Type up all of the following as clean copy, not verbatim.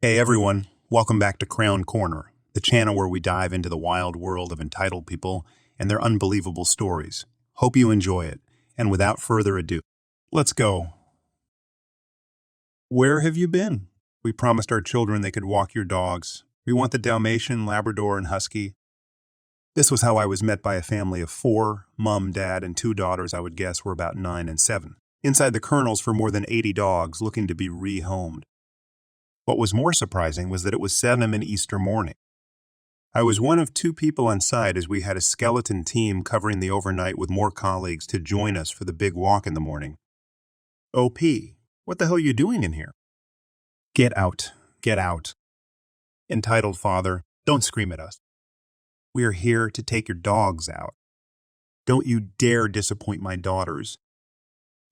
Hey everyone, welcome back to K-Korner, the channel where we dive into the wild world of entitled people and their unbelievable stories. Hope you enjoy it, and without further ado, let's go. Where have you been? We promised our children they could walk your dogs. We want the Dalmatian, Labrador, and Husky. This was how I was met by a family of 4, mom, dad, and 2 daughters I would guess were about 9 and 7. Inside the kennels for more than 80 dogs looking to be rehomed. What was more surprising was that it was 7 a.m. Easter morning. I was one of 2 people on site as we had a skeleton team covering the overnight with more colleagues to join us for the big walk in the morning. OP, what the hell are you doing in here? Get out, get out. Entitled father, don't scream at us. We are here to take your dogs out. Don't you dare disappoint my daughters.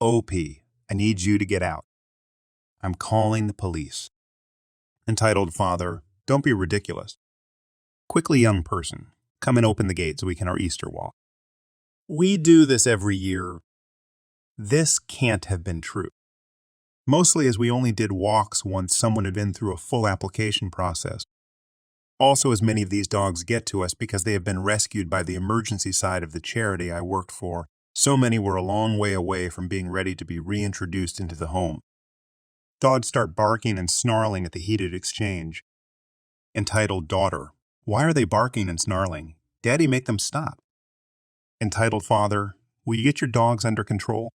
OP, I need you to get out. I'm calling the police. Entitled father, don't be ridiculous. Quickly, young person, come and open the gate so we can our Easter walk. We do this every year. This can't have been true. Mostly as we only did walks once someone had been through a full application process. Also, as many of these dogs get to us because they have been rescued by the emergency side of the charity I worked for, so many were a long way away from being ready to be reintroduced into the home. Dogs start barking and snarling at the heated exchange. Entitled daughter, why are they barking and snarling? Daddy, make them stop. Entitled father, will you get your dogs under control?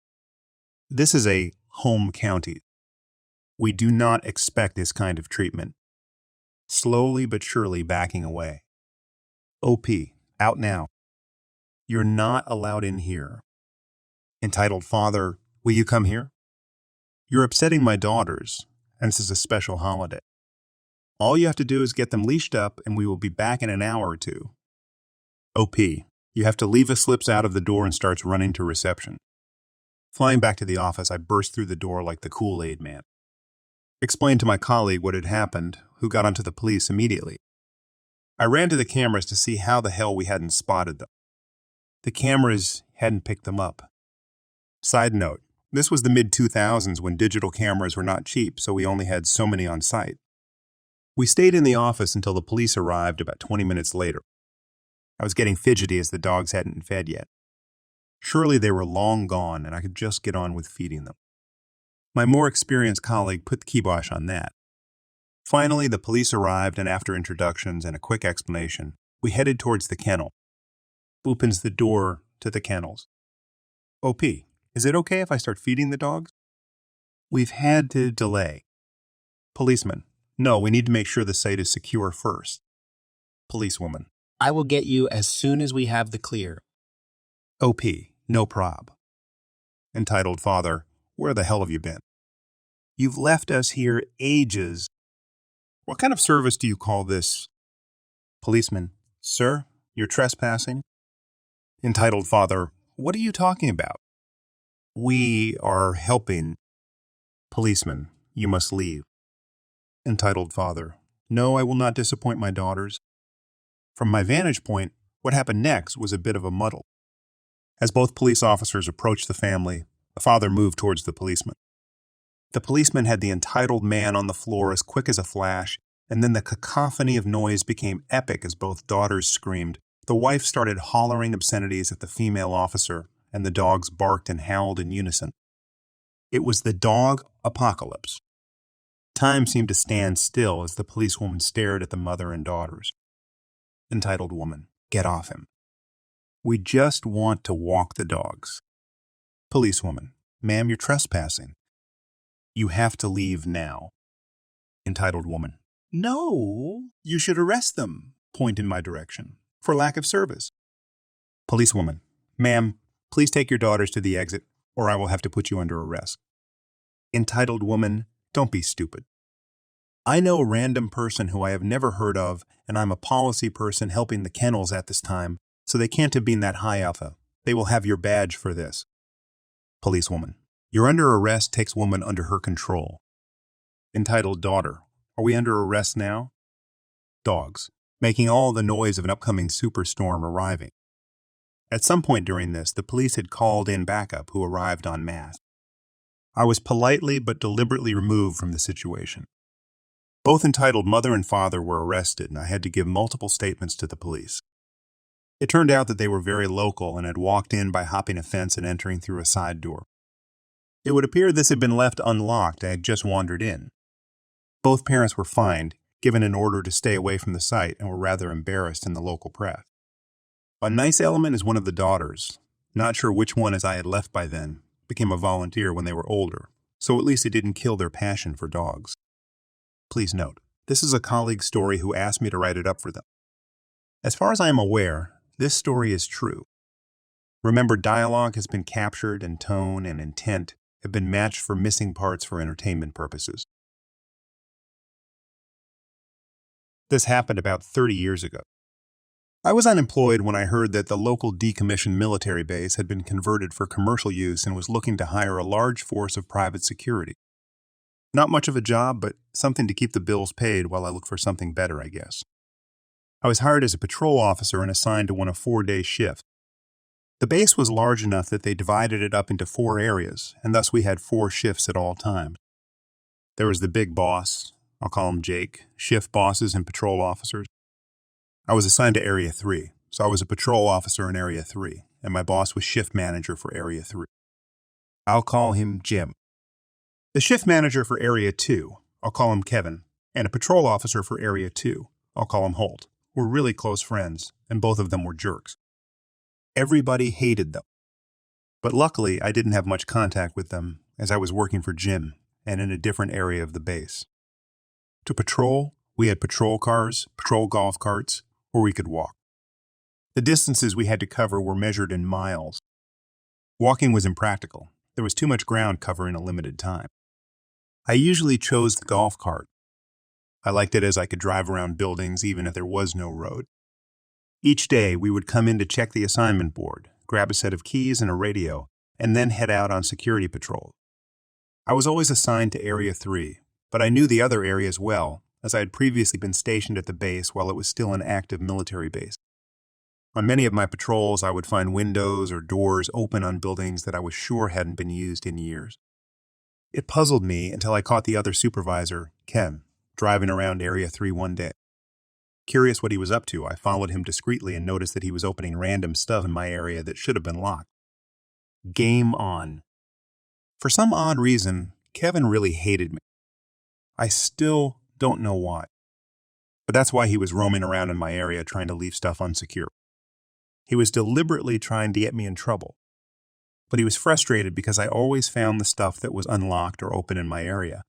This is a home county. We do not expect this kind of treatment. Slowly but surely backing away. OP, out now. You're not allowed in here. Entitled father, will you come here? You're upsetting my daughters, and this is a special holiday. All you have to do is get them leashed up, and we will be back in an hour or 2. OP, you have to leave us slips out of the door and starts running to reception. Flying back to the office, I burst through the door like the Kool-Aid man. Explained to my colleague what had happened, who got onto the police immediately. I ran to the cameras to see how the hell we hadn't spotted them. The cameras hadn't picked them up. Side note, this was the mid-2000s when digital cameras were not cheap, so we only had so many on site. We stayed in the office until the police arrived about 20 minutes later. I was getting fidgety as the dogs hadn't fed yet. Surely they were long gone and I could just get on with feeding them. My more experienced colleague put the kibosh on that. Finally, the police arrived, and after introductions and a quick explanation, we headed towards the kennel. Opens the door to the kennels. OP, is it okay if I start feeding the dogs? We've had to delay. Policeman, no, we need to make sure the site is secure first. Policewoman, I will get you as soon as we have the clear. OP, no prob. Entitled father, where the hell have you been? You've left us here ages. What kind of service do you call this? Policeman, sir, you're trespassing. Entitled father, what are you talking about? We are helping. Policeman, you must leave. Entitled father, no, I will not disappoint my daughters. From my vantage point, what happened next was a bit of a muddle. As both police officers approached the family, the father moved towards the policeman. The policeman had the entitled man on the floor as quick as a flash, and then the cacophony of noise became epic as both daughters screamed. The wife started hollering obscenities at the female officer, and the dogs barked and howled in unison. It was the dog apocalypse. Time seemed to stand still as the policewoman stared at the mother and daughters. Entitled woman, get off him. We just want to walk the dogs. Policewoman, ma'am, you're trespassing. You have to leave now. Entitled woman, no, you should arrest them, point in my direction, for lack of service. Policewoman, ma'am, please take your daughters to the exit, or I will have to put you under arrest. Entitled woman, don't be stupid. I know a random person who I have never heard of, and I'm a policy person helping the kennels at this time, so they can't have been that high alpha. They will have your badge for this. Policewoman, you're under arrest takes woman under her control. Entitled daughter, are we under arrest now? Dogs, making all the noise of an upcoming superstorm arriving. At some point during this, the police had called in backup who arrived en masse. I was politely but deliberately removed from the situation. Both entitled mother and father were arrested, and I had to give multiple statements to the police. It turned out that they were very local and had walked in by hopping a fence and entering through a side door. It would appear this had been left unlocked. I had just wandered in. Both parents were fined, given an order to stay away from the site, and were rather embarrassed in the local press. A nice element is one of the daughters. Not sure which one, as I had left by then, became a volunteer when they were older, so at least it didn't kill their passion for dogs. Please note, this is a colleague's story who asked me to write it up for them. As far as I am aware, this story is true. Remember, dialogue has been captured and tone and intent have been matched for missing parts for entertainment purposes. This happened about 30 years ago. I was unemployed when I heard that the local decommissioned military base had been converted for commercial use and was looking to hire a large force of private security. Not much of a job, but something to keep the bills paid while I look for something better, I guess. I was hired as a patrol officer and assigned to one of 4-day shifts. The base was large enough that they divided it up into 4 areas, and thus we had 4 shifts at all times. There was the big boss, I'll call him Jake, shift bosses and patrol officers. I was assigned to Area 3, so I was a patrol officer in Area 3, and my boss was shift manager for Area 3. I'll call him Jim. The shift manager for Area 2, I'll call him Kevin, and a patrol officer for Area 2, I'll call him Holt, were really close friends, and both of them were jerks. Everybody hated them. But luckily, I didn't have much contact with them, as I was working for Jim, and in a different area of the base. To patrol, we had patrol cars, patrol golf carts, or we could walk. The distances we had to cover were measured in miles. Walking was impractical. There was too much ground cover in a limited time. I usually chose the golf cart. I liked it as I could drive around buildings even if there was no road. Each day, we would come in to check the assignment board, grab a set of keys and a radio, and then head out on security patrol. I was always assigned to Area 3, but I knew the other areas well, as I had previously been stationed at the base while it was still an active military base. On many of my patrols, I would find windows or doors open on buildings that I was sure hadn't been used in years. It puzzled me until I caught the other supervisor, Ken, driving around Area 3 one day. Curious what he was up to, I followed him discreetly and noticed that he was opening random stuff in my area that should have been locked. Game on. For some odd reason, Kevin really hated me. I still don't know why. But that's why he was roaming around in my area trying to leave stuff unsecure. He was deliberately trying to get me in trouble. But he was frustrated because I always found the stuff that was unlocked or open in my area.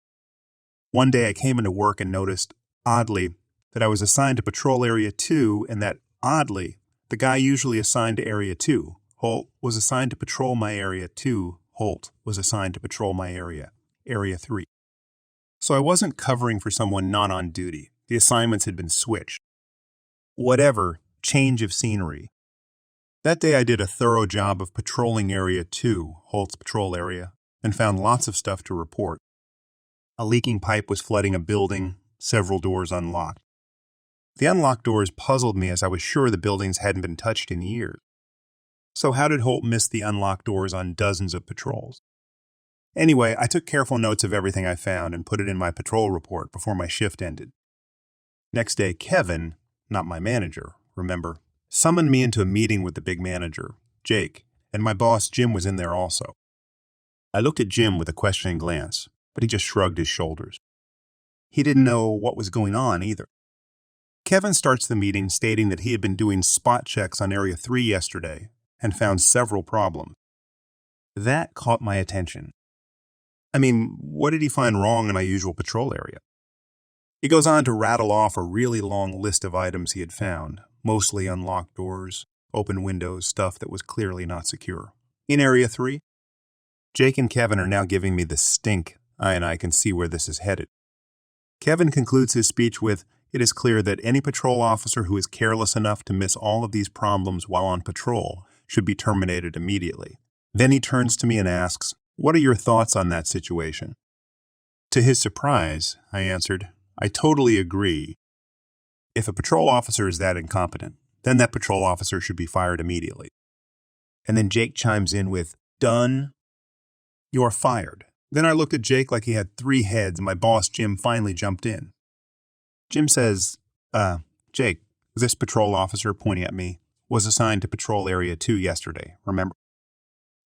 One day I came into work and noticed, oddly, that I was assigned to patrol Area 2 and that, oddly, the guy usually assigned to Area 2, Holt, was assigned to patrol my Area 2, Holt was assigned to patrol my area, Area 3. So I wasn't covering for someone not on duty. The assignments had been switched. Whatever, change of scenery. That day I did a thorough job of patrolling Area 2, Holt's patrol area, and found lots of stuff to report. A leaking pipe was flooding a building, several doors unlocked. The unlocked doors puzzled me as I was sure the buildings hadn't been touched in years. So how did Holt miss the unlocked doors on dozens of patrols? Anyway, I took careful notes of everything I found and put it in my patrol report before my shift ended. Next day, Kevin, not my manager, remember, summoned me into a meeting with the big manager, Jake, and my boss Jim was in there also. I looked at Jim with a questioning glance, but he just shrugged his shoulders. He didn't know what was going on either. Kevin starts the meeting stating that he had been doing spot checks on Area 3 yesterday and found several problems. That caught my attention. I mean, what did he find wrong in my usual patrol area? He goes on to rattle off a really long list of items he had found, mostly unlocked doors, open windows, stuff that was clearly not secure. In Area 3, Jake and Kevin are now giving me the stink, and I can see where this is headed. Kevin concludes his speech with, "It is clear that any patrol officer who is careless enough to miss all of these problems while on patrol should be terminated immediately." Then he turns to me and asks, "What are your thoughts on that situation?" To his surprise, I answered, "I totally agree. If a patrol officer is that incompetent, then that patrol officer should be fired immediately." And then Jake chimes in with, "Done. You're fired." Then I looked at Jake like he had 3 heads, and my boss Jim finally jumped in. Jim says, Jake, this patrol officer pointing at me was assigned to patrol Area 2 yesterday, remember?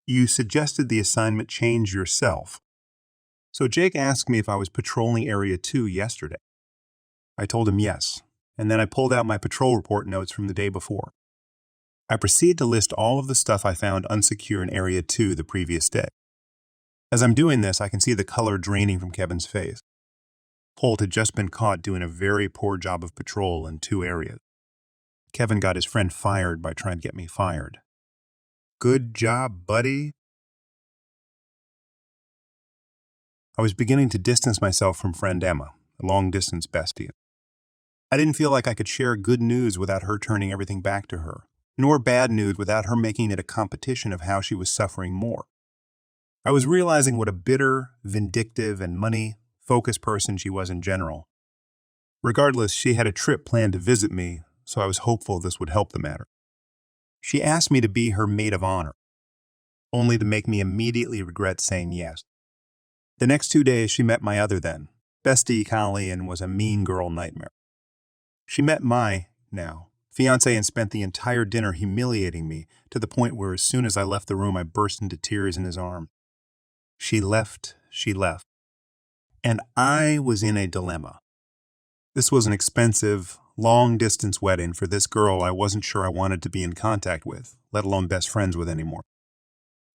You suggested the assignment change yourself. So Jake asked me if I was patrolling Area 2 yesterday. I told him yes, and then I pulled out my patrol report notes from the day before. I proceed to list all of the stuff I found unsecure in Area 2 the previous day. As I'm doing this, I can see the color draining from Kevin's face. Holt had just been caught doing a very poor job of patrol in 2 areas. Kevin got his friend fired by trying to get me fired. Good job, buddy. I was beginning to distance myself from friend Emma, a long-distance bestie. I didn't feel like I could share good news without her turning everything back to her, nor bad news without her making it a competition of how she was suffering more. I was realizing what a bitter, vindictive, and money-focused person she was in general. Regardless, she had a trip planned to visit me, so I was hopeful this would help the matter. She asked me to be her maid of honor, only to make me immediately regret saying yes. The next 2 days, she met my other then, bestie Callie, and was a mean girl nightmare. She met my, now, fiancé and spent the entire dinner humiliating me to the point where as soon as I left the room, I burst into tears in his arms. She left. And I was in a dilemma. This was an expensive, long-distance wedding for this girl I wasn't sure I wanted to be in contact with, let alone best friends with anymore.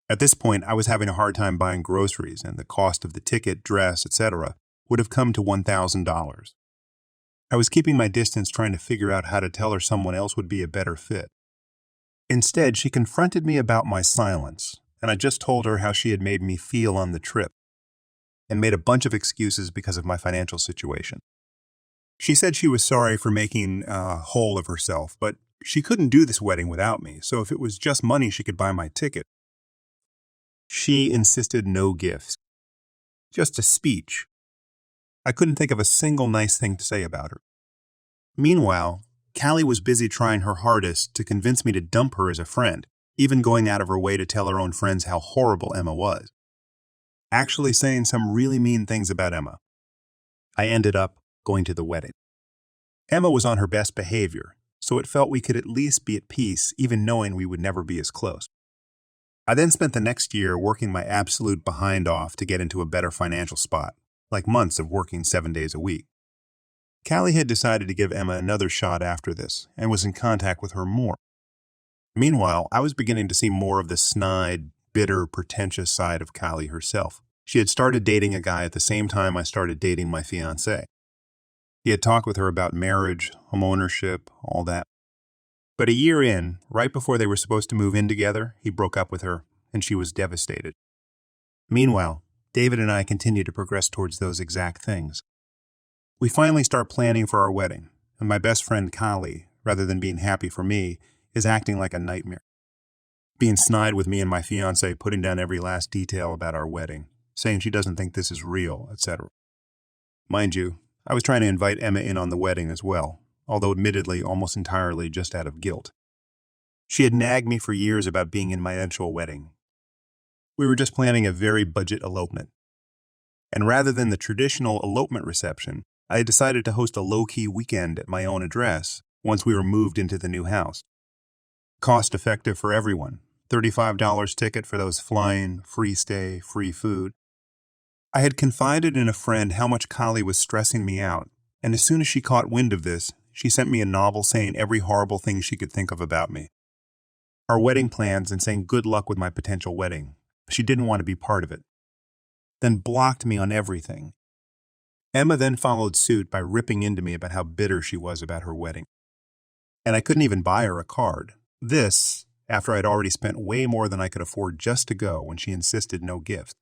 At this point, I was having a hard time buying groceries, and the cost of the ticket, dress, etc. would have come to $1,000. I was keeping my distance trying to figure out how to tell her someone else would be a better fit. Instead, she confronted me about my silence, and I just told her how she had made me feel on the trip, and made a bunch of excuses because of my financial situation. She said she was sorry for making a whole of herself, but she couldn't do this wedding without me, so if it was just money, she could buy my ticket. She insisted no gifts, just a speech. I couldn't think of a single nice thing to say about her. Meanwhile, Callie was busy trying her hardest to convince me to dump her as a friend, even going out of her way to tell her own friends how horrible Emma was. Actually saying some really mean things about Emma. I ended up going to the wedding. Emma was on her best behavior, so it felt we could at least be at peace, even knowing we would never be as close. I then spent the next year working my absolute behind off to get into a better financial spot, like months of working 7 days a week. Callie had decided to give Emma another shot after this, and was in contact with her more. Meanwhile, I was beginning to see more of the snide, bitter, pretentious side of Callie herself. She had started dating a guy at the same time I started dating my fiancé. He had talked with her about marriage, homeownership, all that. But a year in, right before they were supposed to move in together, he broke up with her, and she was devastated. Meanwhile, David and I continue to progress towards those exact things. We finally start planning for our wedding, and my best friend Callie, rather than being happy for me, is acting like a nightmare. Being snide with me and my fiancé, putting down every last detail about our wedding, saying she doesn't think this is real, etc. Mind you, I was trying to invite Emma in on the wedding as well, although admittedly almost entirely just out of guilt. She had nagged me for years about being in my eventual wedding. We were just planning a very budget elopement. And rather than the traditional elopement reception, I had decided to host a low-key weekend at my own address once we were moved into the new house. Cost-effective for everyone, $35 ticket for those flying, free stay, free food. I had confided in a friend how much Callie was stressing me out, and as soon as she caught wind of this, she sent me a novel saying every horrible thing she could think of about me. Our wedding plans and saying good luck with my potential wedding. She didn't want to be part of it. Then blocked me on everything. Emma then followed suit by ripping into me about how bitter she was about her wedding. And I couldn't even buy her a card. This, after I'd already spent way more than I could afford just to go when she insisted no gift.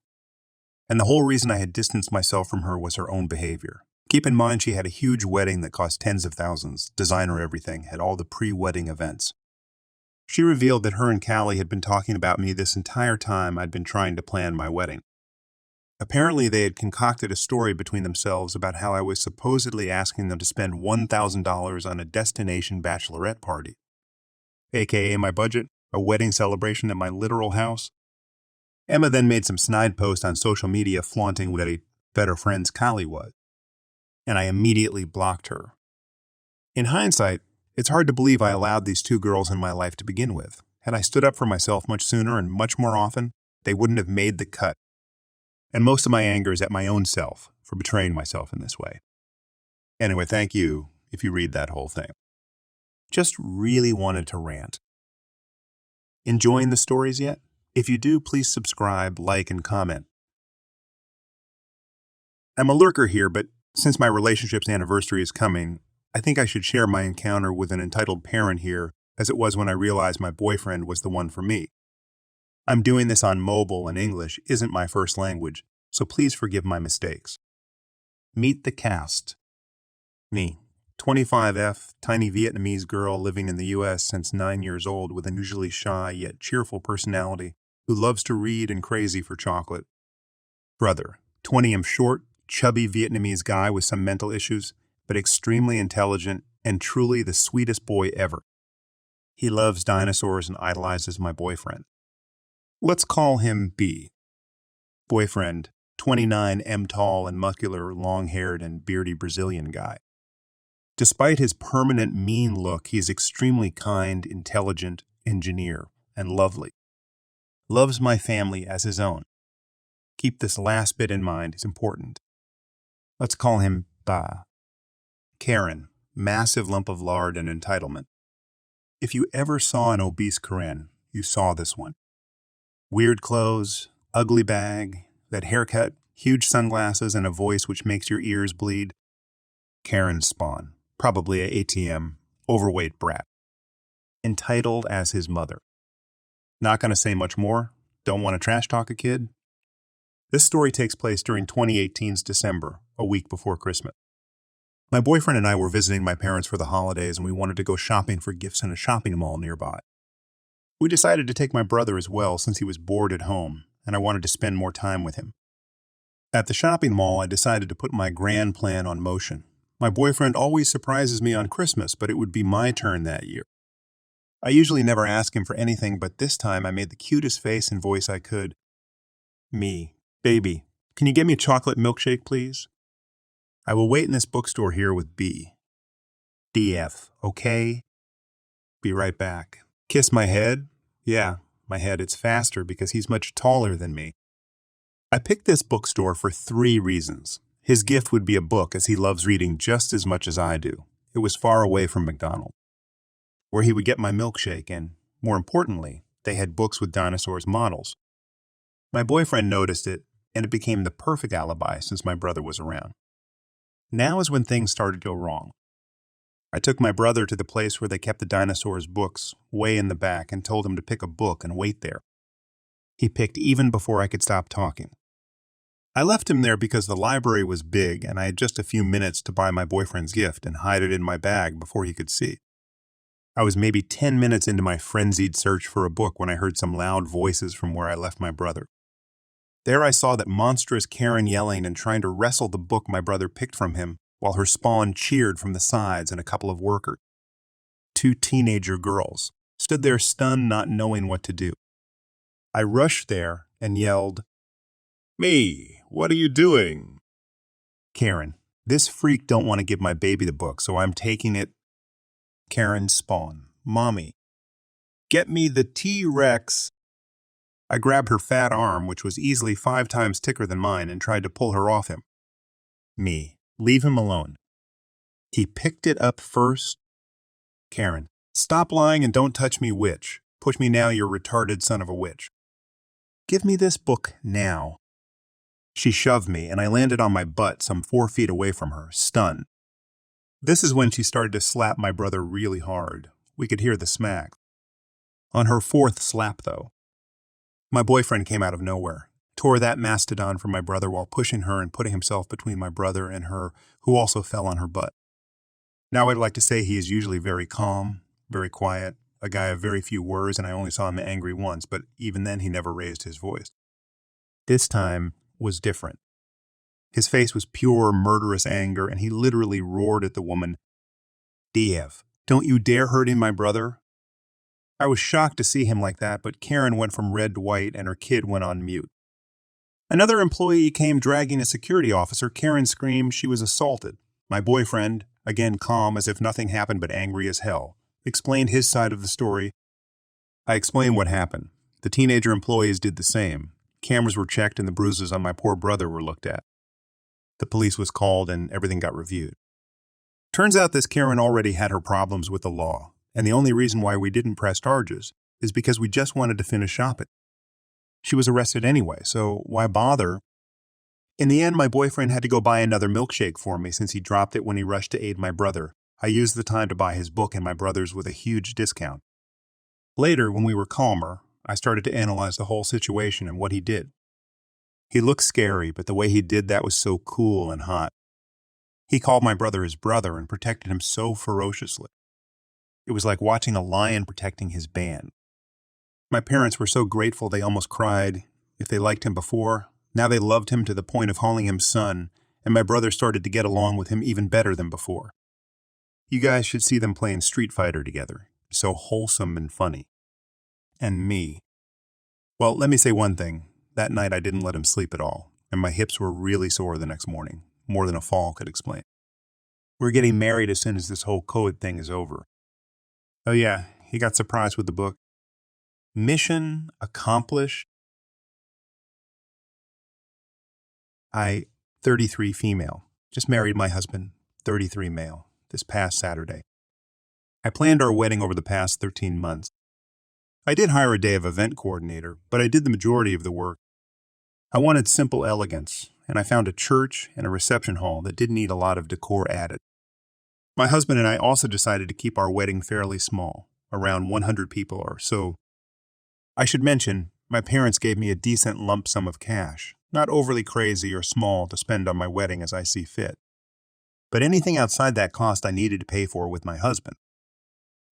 And the whole reason I had distanced myself from her was her own behavior. Keep in mind she had a huge wedding that cost tens of thousands, designer everything, had all the pre-wedding events. She revealed that her and Callie had been talking about me this entire time I'd been trying to plan my wedding. Apparently they had concocted a story between themselves about how I was supposedly asking them to spend $1,000 on a destination bachelorette party. AKA my budget, a wedding celebration at my literal house. Emma then made some snide posts on social media flaunting what a better friends Callie was. And I immediately blocked her, In hindsight, it's hard to believe I allowed these two girls in my life to begin with. Had I stood up for myself much sooner and much more often, they wouldn't have made the cut. And most of my anger is at my own self for betraying myself in this way. Anyway, thank you if you read that whole thing. Just really wanted to rant. Enjoying the stories yet? If you do, please subscribe, like, and comment. I'm a lurker here, but since my relationship's anniversary is coming, I think I should share my encounter with an entitled parent here, as it was when I realized my boyfriend was the one for me. I'm doing this on mobile and English isn't my first language, so please forgive my mistakes. Meet the cast. Me, 25F, tiny Vietnamese girl living in the U.S. since 9 years old with an unusually shy yet cheerful personality who loves to read and crazy for chocolate. Brother, 20M short, chubby Vietnamese guy with some mental issues, but extremely intelligent and truly the sweetest boy ever. He loves dinosaurs and idolizes my boyfriend. Let's call him B. Boyfriend, 29M tall and muscular, long-haired and beardy Brazilian guy. Despite his permanent mean look, he is extremely kind, intelligent, engineer, and lovely. Loves my family as his own. Keep this last bit in mind, it's important. Let's call him Ba. Karen, massive lump of lard and entitlement. If you ever saw an obese Karen, you saw this one. Weird clothes, ugly bag, that haircut, huge sunglasses, and a voice which makes your ears bleed. Karen's spawn, probably a ATM, overweight brat. Entitled as his mother. Not going to say much more. Don't want to trash talk a kid? This story takes place during 2018's December, a week before Christmas. My boyfriend and I were visiting my parents for the holidays and we wanted to go shopping for gifts in a shopping mall nearby. We decided to take my brother as well since he was bored at home and I wanted to spend more time with him. At the shopping mall, I decided to put my grand plan on motion. My boyfriend always surprises me on Christmas, but it would be my turn that year. I usually never ask him for anything, but this time I made the cutest face and voice I could. Me, baby, can you get me a chocolate milkshake, please? I will wait in this bookstore here with B. DF, okay? Be right back. Kiss my head? Yeah, my head. It's faster because he's much taller than me. I picked this bookstore for 3 reasons. His gift would be a book as he loves reading just as much as I do. It was far away from McDonald's, where he would get my milkshake, and, more importantly, they had books with dinosaurs models. My boyfriend noticed it, and it became the perfect alibi since my brother was around. Now is when things started to go wrong. I took my brother to the place where they kept the dinosaurs' books, way in the back, and told him to pick a book and wait there. He picked even before I could stop talking. I left him there because the library was big and I had just a few minutes to buy my boyfriend's gift and hide it in my bag before he could see. I was maybe 10 minutes into my frenzied search for a book when I heard some loud voices from where I left my brother. There I saw that monstrous Karen yelling and trying to wrestle the book my brother picked from him, while her spawn cheered from the sides and a couple of workers. 2 teenager girls stood there stunned, not knowing what to do. I rushed there and yelled, "Me, what are you doing?" Karen, this freak don't want to give my baby the book, so I'm taking it. Karen's spawn, Mommy, get me the T-Rex. I grabbed her fat arm, which was easily 5 times thicker than mine, and tried to pull her off him. Me, leave him alone. He picked it up first. Karen, stop lying and don't touch me, witch. Push me now, you retarded son of a witch. Give me this book now. She shoved me, and I landed on my butt some 4 feet away from her, stunned. This is when she started to slap my brother really hard. We could hear the smack. On her 4th slap, though, my boyfriend came out of nowhere, tore that mastodon from my brother while pushing her and putting himself between my brother and her, who also fell on her butt. Now I'd like to say he is usually very calm, very quiet, a guy of very few words, and I only saw him angry once, but even then he never raised his voice. This time was different. His face was pure, murderous anger, and he literally roared at the woman, "DF, don't you dare hurting my brother." I was shocked to see him like that, but Karen went from red to white and her kid went on mute. Another employee came dragging a security officer. Karen screamed she was assaulted. My boyfriend, again calm as if nothing happened but angry as hell, explained his side of the story. I explained what happened. The teenager employees did the same. Cameras were checked and the bruises on my poor brother were looked at. The police was called and everything got reviewed. Turns out this Karen already had her problems with the law, and the only reason why we didn't press charges is because we just wanted to finish shopping. She was arrested anyway, so why bother? In the end, my boyfriend had to go buy another milkshake for me since he dropped it when he rushed to aid my brother. I used the time to buy his book and my brother's with a huge discount. Later, when we were calmer, I started to analyze the whole situation and what he did. He looked scary, but the way he did that was so cool and hot. He called my brother his brother and protected him so ferociously. It was like watching a lion protecting his band. My parents were so grateful they almost cried. If they liked him before, now they loved him to the point of calling him son, and my brother started to get along with him even better than before. You guys should see them playing Street Fighter together. So wholesome and funny. And me. Well, let me say one thing. That night I didn't let him sleep at all, and my hips were really sore the next morning, more than a fall could explain. We're getting married as soon as this whole COVID thing is over. Oh yeah, he got surprised with the book. Mission accomplished. 33 female. Just married my husband, 33 male, this past Saturday. I planned our wedding over the past 13 months. I did hire a day of event coordinator, but I did the majority of the work. I wanted simple elegance, and I found a church and a reception hall that didn't need a lot of decor added. My husband and I also decided to keep our wedding fairly small, around 100 people or so. I should mention, my parents gave me a decent lump sum of cash, not overly crazy or small to spend on my wedding as I see fit. But anything outside that cost I needed to pay for with my husband.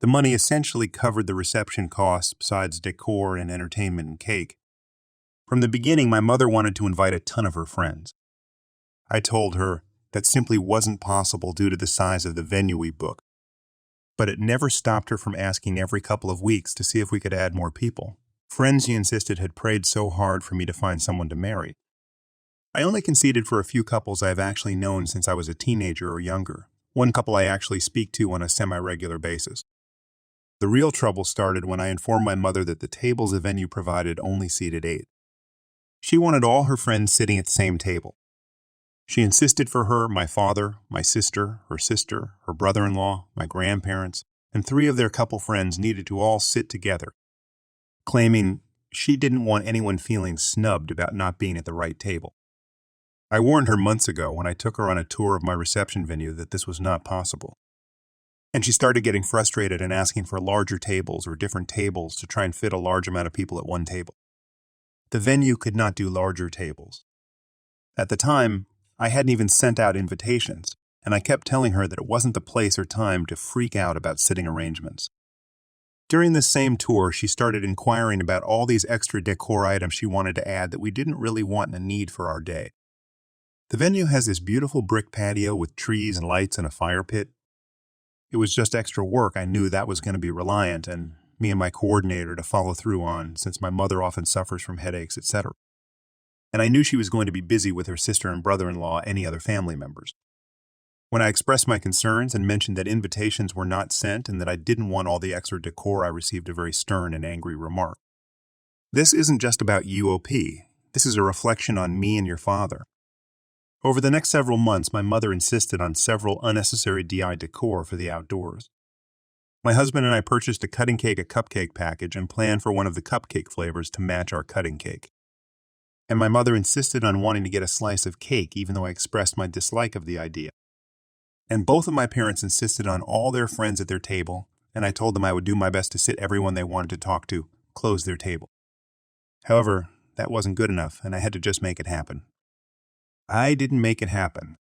The money essentially covered the reception costs besides decor and entertainment and cake. From the beginning, my mother wanted to invite a ton of her friends. I told her that simply wasn't possible due to the size of the venue we booked. But it never stopped her from asking every couple of weeks to see if we could add more people. Friends, she insisted, had prayed so hard for me to find someone to marry. I only conceded for a few couples I have actually known since I was a teenager or younger. One couple I actually speak to on a semi-regular basis. The real trouble started when I informed my mother that the tables the venue provided only seated 8. She wanted all her friends sitting at the same table. She insisted for her, my father, my sister, her brother-in-law, my grandparents, and 3 of their couple friends needed to all sit together, claiming she didn't want anyone feeling snubbed about not being at the right table. I warned her months ago when I took her on a tour of my reception venue that this was not possible. And she started getting frustrated and asking for larger tables or different tables to try and fit a large amount of people at one table. The venue could not do larger tables. At the time, I hadn't even sent out invitations, and I kept telling her that it wasn't the place or time to freak out about sitting arrangements. During this same tour, she started inquiring about all these extra decor items she wanted to add that we didn't really want and need for our day. The venue has this beautiful brick patio with trees and lights and a fire pit. It was just extra work I knew that was going to be reliant and me and my coordinator to follow through on since my mother often suffers from headaches, etc. And I knew she was going to be busy with her sister and brother-in-law, any other family members. When I expressed my concerns and mentioned that invitations were not sent and that I didn't want all the extra decor, I received a very stern and angry remark. This isn't just about UOP. This is a reflection on me and your father. Over the next several months, my mother insisted on several unnecessary DI decor for the outdoors. My husband and I purchased a cutting cake, a cupcake package, and planned for one of the cupcake flavors to match our cutting cake. And my mother insisted on wanting to get a slice of cake even though I expressed my dislike of the idea. And both of my parents insisted on all their friends at their table, and I told them I would do my best to sit everyone they wanted to talk to, close their table. However, that wasn't good enough, and I had to just make it happen. I didn't make it happen.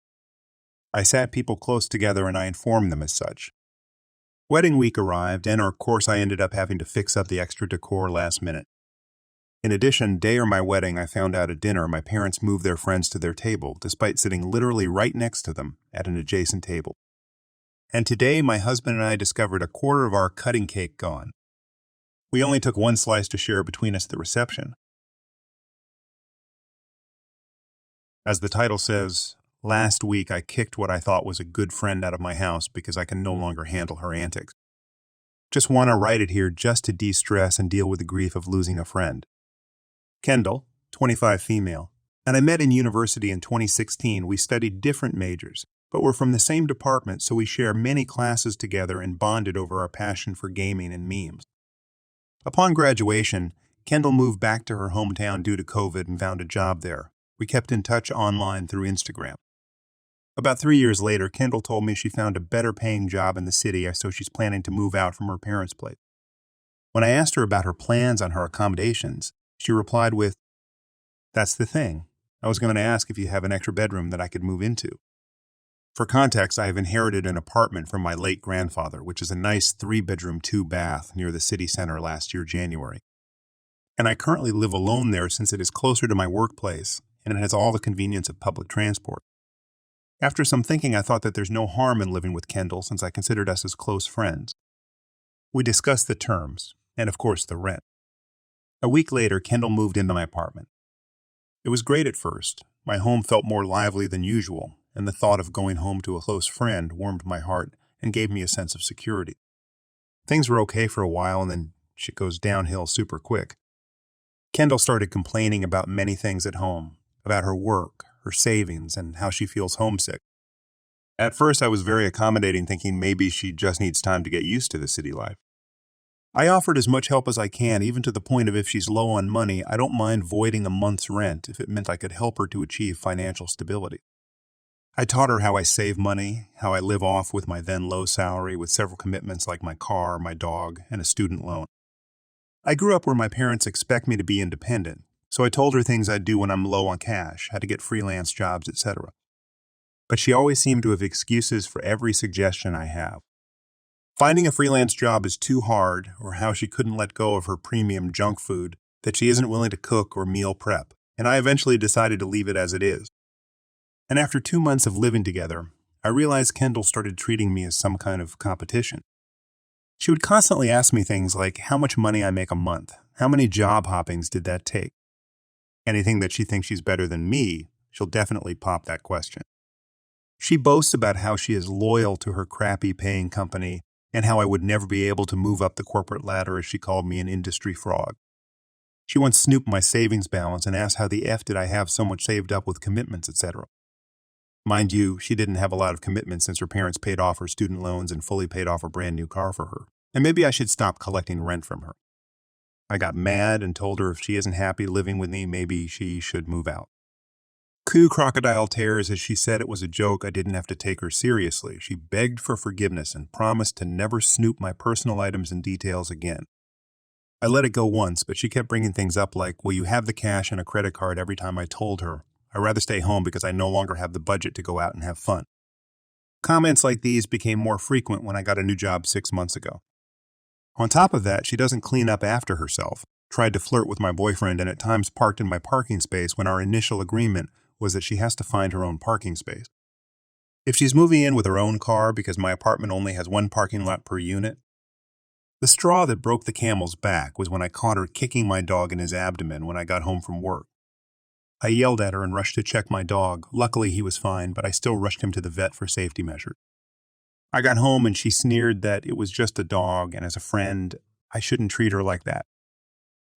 I sat people close together and I informed them as such. Wedding week arrived, and of course I ended up having to fix up the extra decor last minute. In addition, day of my wedding, I found out at dinner my parents moved their friends to their table, despite sitting literally right next to them at an adjacent table. And today, my husband and I discovered a quarter of our cutting cake gone. We only took one slice to share between us at the reception. As the title says, Last week, I kicked what I thought was a good friend out of my house because I can no longer handle her antics. Just want to write it here just to de-stress and deal with the grief of losing a friend. Kendall, 25 female, and I met in university in 2016. We studied different majors, but we're from the same department, so we share many classes together and bonded over our passion for gaming and memes. Upon graduation, Kendall moved back to her hometown due to COVID and found a job there. We kept in touch online through Instagram. About 3 years later, Kendall told me she found a better paying job in the city, so she's planning to move out from her parents' place. When I asked her about her plans on her accommodations, she replied with, "That's the thing. I was going to ask if you have an extra bedroom that I could move into." For context, I have inherited an apartment from my late grandfather, which is a nice 3-bedroom, 2-bath near the city center last year, January. And I currently live alone there since it is closer to my workplace and it has all the convenience of public transport. After some thinking, I thought that there's no harm in living with Kendall since I considered us as close friends. We discussed the terms, and of course the rent. A week later, Kendall moved into my apartment. It was great at first. My home felt more lively than usual, and the thought of going home to a close friend warmed my heart and gave me a sense of security. Things were okay for a while, and then shit goes downhill super quick. Kendall started complaining about many things at home, about her work, her savings, and how she feels homesick. At first, I was very accommodating, thinking maybe she just needs time to get used to the city life. I offered as much help as I can, even to the point of if she's low on money, I don't mind voiding a month's rent if it meant I could help her to achieve financial stability. I taught her how I save money, how I live off with my then low salary with several commitments like my car, my dog, and a student loan. I grew up where my parents expect me to be independent, so I told her things I'd do when I'm low on cash, how to get freelance jobs, etc. But she always seemed to have excuses for every suggestion I have. Finding a freelance job is too hard, or how she couldn't let go of her premium junk food that she isn't willing to cook or meal prep, and I eventually decided to leave it as it is. And after 2 months of living together, I realized Kendall started treating me as some kind of competition. She would constantly ask me things like how much money I make a month, how many job hoppings did that take. Anything that she thinks she's better than me, she'll definitely pop that question. She boasts about how she is loyal to her crappy paying company and how I would never be able to move up the corporate ladder as she called me an industry frog. She once snooped my savings balance and asked how the F did I have so much saved up with commitments, etc. Mind you, she didn't have a lot of commitments since her parents paid off her student loans and fully paid off a brand new car for her. And maybe I should stop collecting rent from her. I got mad and told her if she isn't happy living with me, maybe she should move out. Coo crocodile tears as she said it was a joke. I didn't have to take her seriously. She begged for forgiveness and promised to never snoop my personal items and details again. I let it go once, but she kept bringing things up like, will you have the cash and a credit card every time I told her, I'd rather stay home because I no longer have the budget to go out and have fun. Comments like these became more frequent when I got a new job 6 months ago. On top of that, she doesn't clean up after herself, tried to flirt with my boyfriend, and at times parked in my parking space when our initial agreement was that she has to find her own parking space. If she's moving in with her own car because my apartment only has one parking lot per unit. The straw that broke the camel's back was when I caught her kicking my dog in his abdomen when I got home from work. I yelled at her and rushed to check my dog. Luckily, he was fine, but I still rushed him to the vet for safety measures. I got home and she sneered that it was just a dog, and as a friend, I shouldn't treat her like that.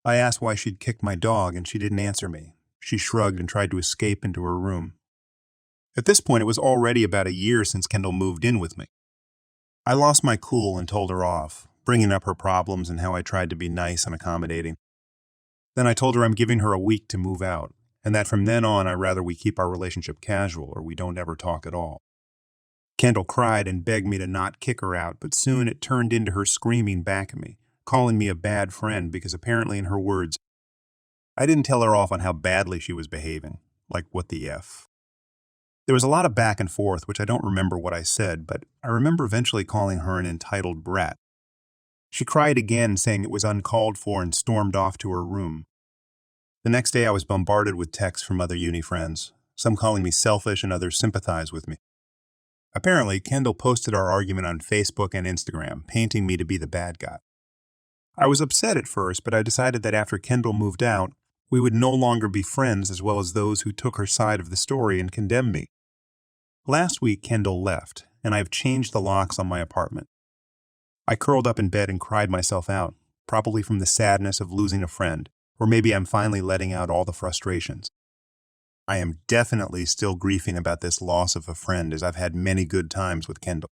I asked why she'd kicked my dog, and she didn't answer me. She shrugged and tried to escape into her room. At this point, it was already about a year since Kendall moved in with me. I lost my cool and told her off, bringing up her problems and how I tried to be nice and accommodating. Then I told her I'm giving her a week to move out, and that from then on I'd rather we keep our relationship casual or we don't ever talk at all. Kendall cried and begged me to not kick her out, but soon it turned into her screaming back at me, calling me a bad friend because apparently in her words, I didn't tell her off on how badly she was behaving, like what the F. There was a lot of back and forth, which I don't remember what I said, but I remember eventually calling her an entitled brat. She cried again, saying it was uncalled for, and stormed off to her room. The next day I was bombarded with texts from other uni friends, some calling me selfish and others sympathized with me. Apparently, Kendall posted our argument on Facebook and Instagram, painting me to be the bad guy. I was upset at first, but I decided that after Kendall moved out, we would no longer be friends as well as those who took her side of the story and condemned me. Last week, Kendall left, and I've changed the locks on my apartment. I curled up in bed and cried myself out, probably from the sadness of losing a friend, or maybe I'm finally letting out all the frustrations. I am definitely still grieving about this loss of a friend as I've had many good times with Kendall.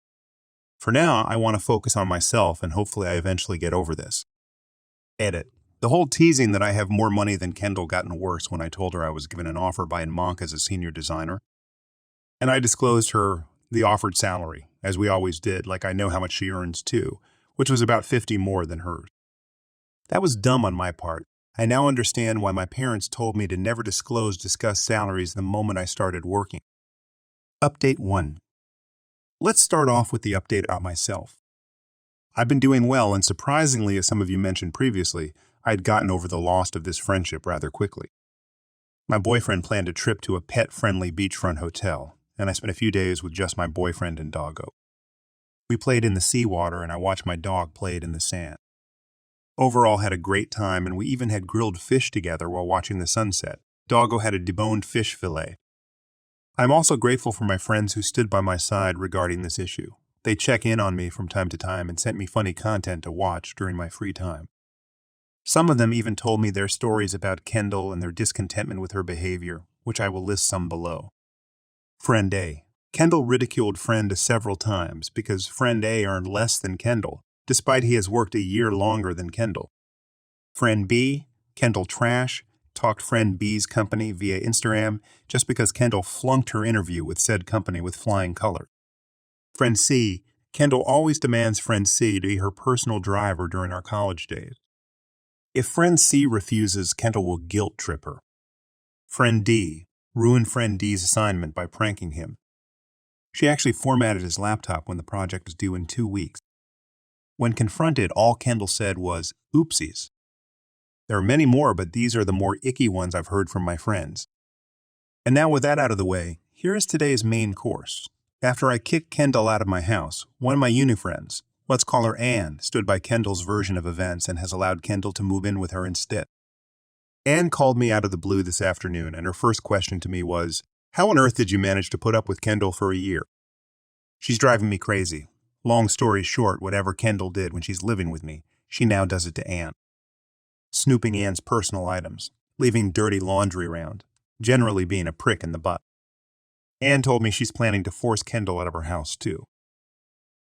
For now, I want to focus on myself and hopefully I eventually get over this. Edit. The whole teasing that I have more money than Kendall gotten worse when I told her I was given an offer by Monk as a senior designer. And I disclosed her the offered salary, as we always did, like I know how much she earns too, which was about 50 more than hers. That was dumb on my part. I now understand why my parents told me to never discuss salaries the moment I started working. Update 1. Let's start off with the update about myself. I've been doing well, and surprisingly, as some of you mentioned previously, I had gotten over the loss of this friendship rather quickly. My boyfriend planned a trip to a pet-friendly beachfront hotel, and I spent a few days with just my boyfriend and doggo. We played in the seawater, and I watched my dog play in the sand. Overall, had a great time, and we even had grilled fish together while watching the sunset. Doggo had a deboned fish fillet. I'm also grateful for my friends who stood by my side regarding this issue. They check in on me from time to time and sent me funny content to watch during my free time. Some of them even told me their stories about Kendall and their discontentment with her behavior, which I will list some below. Friend A. Kendall ridiculed Friend A several times because Friend A earned less than Kendall, despite he has worked a year longer than Kendall. Friend B. Kendall trash, talked Friend B's company via Instagram just because Kendall flunked her interview with said company with flying colors. Friend C. Kendall always demands Friend C to be her personal driver during our college days. If Friend C refuses, Kendall will guilt trip her. Friend D. Ruined Friend D's assignment by pranking him. She actually formatted his laptop when the project was due in 2 weeks. When confronted, all Kendall said was, "Oopsies." There are many more, but these are the more icky ones I've heard from my friends. And now with that out of the way, here is today's main course. After I kicked Kendall out of my house, one of my uni-friends, let's call her Anne, stood by Kendall's version of events and has allowed Kendall to move in with her instead. Anne called me out of the blue this afternoon, and her first question to me was, "How on earth did you manage to put up with Kendall for a year?" She's driving me crazy. Long story short, whatever Kendall did when she's living with me, she now does it to Anne. Snooping Anne's personal items, leaving dirty laundry around, generally being a prick in the butt. Anne told me she's planning to force Kendall out of her house, too.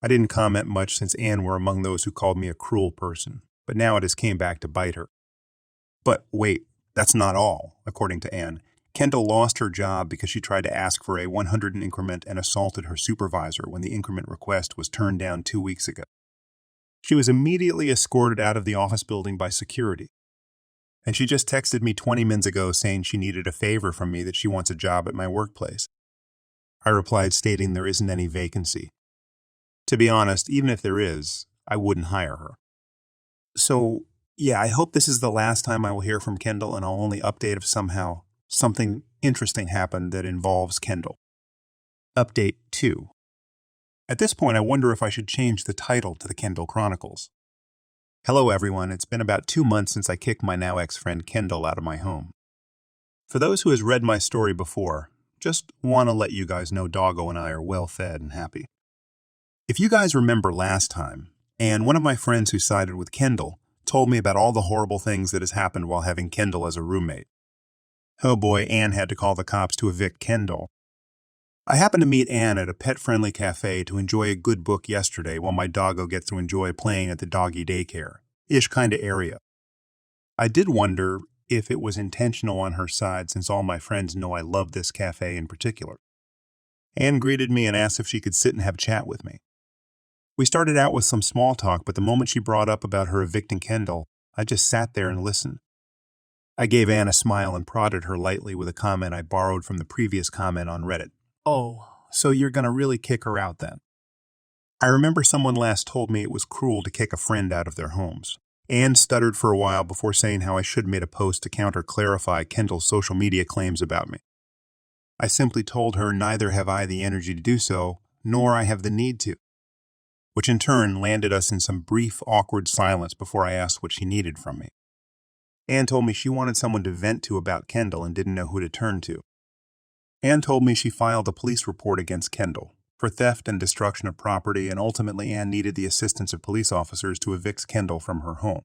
I didn't comment much since Anne were among those who called me a cruel person, but now it has came back to bite her. But wait, that's not all, according to Anne. Kendall lost her job because she tried to ask for a 100 increment and assaulted her supervisor when the increment request was turned down 2 weeks ago. She was immediately escorted out of the office building by security. And she just texted me 20 minutes ago saying she needed a favor from me that she wants a job at my workplace. I replied stating there isn't any vacancy. To be honest, even if there is, I wouldn't hire her. So, yeah, I hope this is the last time I will hear from Kendall, and I'll only update if somehow something interesting happened that involves Kendall. Update 2. At this point, I wonder if I should change the title to the Kendall Chronicles. Hello, everyone. It's been about 2 months since I kicked my now ex-friend Kendall out of my home. For those who has read my story before, just want to let you guys know Doggo and I are well fed and happy. If you guys remember last time, and one of my friends who sided with Kendall told me about all the horrible things that has happened while having Kendall as a roommate. Oh boy, Anne had to call the cops to evict Kendall. I happened to meet Anne at a pet-friendly cafe to enjoy a good book yesterday while my doggo gets to enjoy playing at the doggy daycare-ish kind of area. I did wonder if it was intentional on her side since all my friends know I love this cafe in particular. Anne greeted me and asked if she could sit and have a chat with me. We started out with some small talk, but the moment she brought up about her evicting Kendall, I just sat there and listened. I gave Anne a smile and prodded her lightly with a comment I borrowed from the previous comment on Reddit. "Oh, so you're gonna really kick her out then?" I remember someone last told me it was cruel to kick a friend out of their homes. Anne stuttered for a while before saying how I should have made a post to counter-clarify Kendall's social media claims about me. I simply told her neither have I the energy to do so, nor I have the need to, which in turn landed us in some brief, awkward silence before I asked what she needed from me. Anne told me she wanted someone to vent to about Kendall and didn't know who to turn to. Anne told me she filed a police report against Kendall for theft and destruction of property, and ultimately Anne needed the assistance of police officers to evict Kendall from her home.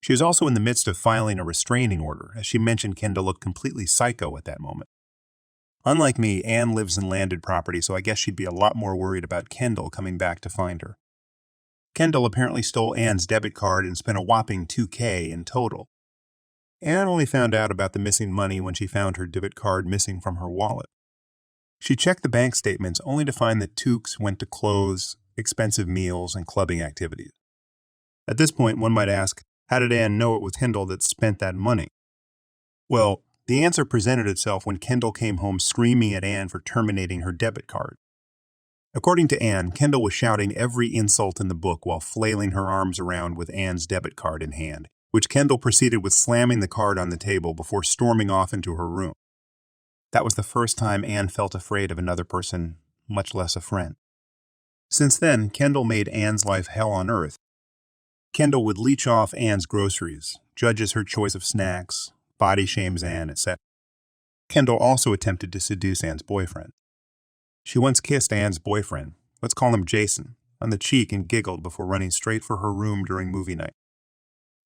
She was also in the midst of filing a restraining order, as she mentioned Kendall looked completely psycho at that moment. Unlike me, Anne lives in landed property, so I guess she'd be a lot more worried about Kendall coming back to find her. Kendall apparently stole Anne's debit card and spent a whopping $2,000 in total. Anne only found out about the missing money when she found her debit card missing from her wallet. She checked the bank statements only to find that Tukes went to clothes, expensive meals, and clubbing activities. At this point, one might ask, how did Anne know it was Kendall that spent that money? Well, the answer presented itself when Kendall came home screaming at Anne for terminating her debit card. According to Anne, Kendall was shouting every insult in the book while flailing her arms around with Anne's debit card in hand, which Kendall proceeded with slamming the card on the table before storming off into her room. That was the first time Anne felt afraid of another person, much less a friend. Since then, Kendall made Anne's life hell on earth. Kendall would leech off Anne's groceries, judges her choice of snacks, body shames Anne, etc. Kendall also attempted to seduce Anne's boyfriend. She once kissed Anne's boyfriend, let's call him Jason, on the cheek and giggled before running straight for her room during movie night.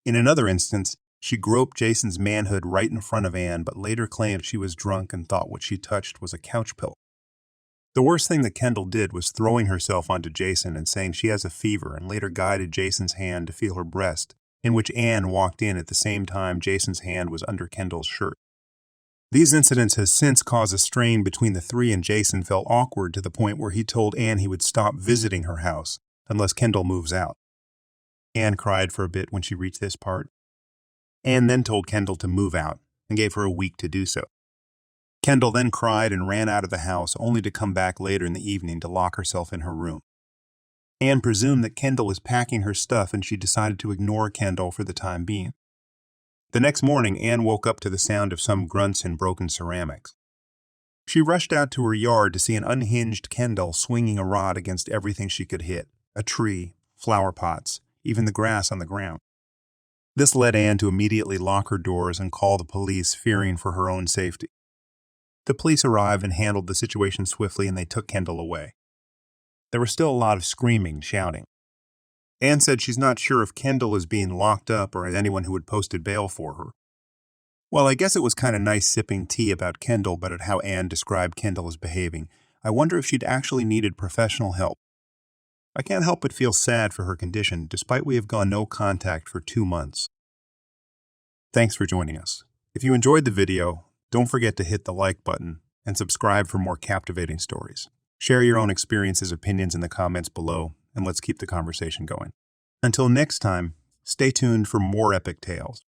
In another instance, she groped Jason's manhood right in front of Anne, but later claimed she was drunk and thought what she touched was a couch pillow. The worst thing that Kendall did was throwing herself onto Jason and saying she has a fever, and later guided Jason's hand to feel her breast, in which Anne walked in at the same time Jason's hand was under Kendall's shirt. These incidents has since caused a strain between the three, and Jason felt awkward to the point where he told Anne he would stop visiting her house unless Kendall moves out. Anne cried for a bit when she reached this part. Anne then told Kendall to move out and gave her a week to do so. Kendall then cried and ran out of the house, only to come back later in the evening to lock herself in her room. Anne presumed that Kendall was packing her stuff, and she decided to ignore Kendall for the time being. The next morning, Anne woke up to the sound of some grunts and broken ceramics. She rushed out to her yard to see an unhinged Kendall swinging a rod against everything she could hit, a tree, flower pots, even the grass on the ground. This led Anne to immediately lock her doors and call the police, fearing for her own safety. The police arrived and handled the situation swiftly, and they took Kendall away. There was still a lot of screaming and shouting. Anne said she's not sure if Kendall is being locked up or anyone who had posted bail for her. Well, I guess it was kind of nice sipping tea about Kendall, but at how Anne described Kendall as behaving, I wonder if she'd actually needed professional help. I can't help but feel sad for her condition, despite we have gone no contact for 2 months. Thanks for joining us. If you enjoyed the video, don't forget to hit the like button and subscribe for more captivating stories. Share your own experiences, opinions in the comments below, and let's keep the conversation going. Until next time, stay tuned for more epic tales.